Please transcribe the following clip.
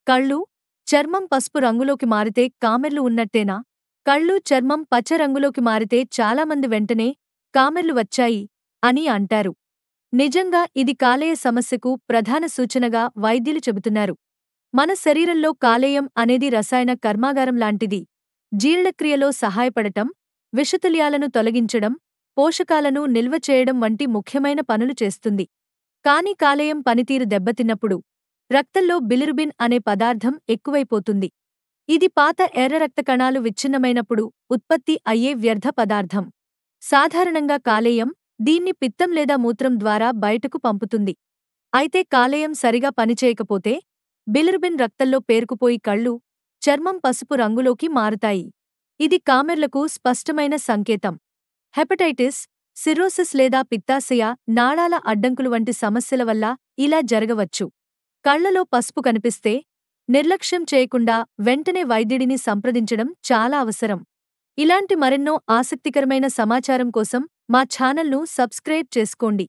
కళ్ళు, చర్మం పసుపు రంగులోకి మారితే కామెర్లు ఉన్నట్టేనా? కళ్ళు, చర్మం పచ్చ రంగులోకి మారితే చాలామంది వెంటనే కామెర్లు వచ్చాయి అని అంటారు. నిజంగా ఇది కాలేయ సమస్యకు ప్రధాన సూచనగా వైద్యులు చెబుతున్నారు. మన శరీరంలో కాలేయం అనేది రసాయన కర్మాగారం లాంటిది. జీర్ణక్రియలో సహాయపడటం, విషతుల్యాలను తొలగించడం, పోషకాలను నిల్వ చేయడం వంటి ముఖ్యమైన పనులు చేస్తుంది. కానీ కాలేయం పనితీరు దెబ్బతిన్నప్పుడు రక్తంలో బిలిరుబిన్ అనే పదార్థం ఎక్కువైపోతుంది. ఇది పాత ఎర్ర రక్త కణాలు విచ్ఛిన్నమైనప్పుడు ఉత్పత్తి అయ్యే వ్యర్థ పదార్థం. సాధారణంగా కాలేయం దీన్ని పిత్తం లేదా మూత్రం ద్వారా బయటకు పంపుతుంది. అయితే కాలేయం సరిగా పనిచేయకపోతే బిలిరుబిన్ రక్తంలో పేరుకుపోయి కళ్ళు, చర్మం పసుపు రంగులోకి మారుతాయి. ఇది కామెర్లకు స్పష్టమైన సంకేతం. హెపటైటిస్, సిర్రోసిస్ లేదా పిత్తాశయ, నాళాల అడ్డంకులు వంటి సమస్యల వల్ల ఇలా జరగవచ్చు. కళ్లలో పసుపు కనిపిస్తే నిర్లక్ష్యం చేయకుండా వెంటనే వైద్యుడిని సంప్రదించడం చాలా అవసరం. ఇలాంటి మరెన్నో ఆసక్తికరమైన సమాచారం కోసం మా ఛానల్ను సబ్స్క్రైబ్ చేసుకోండి.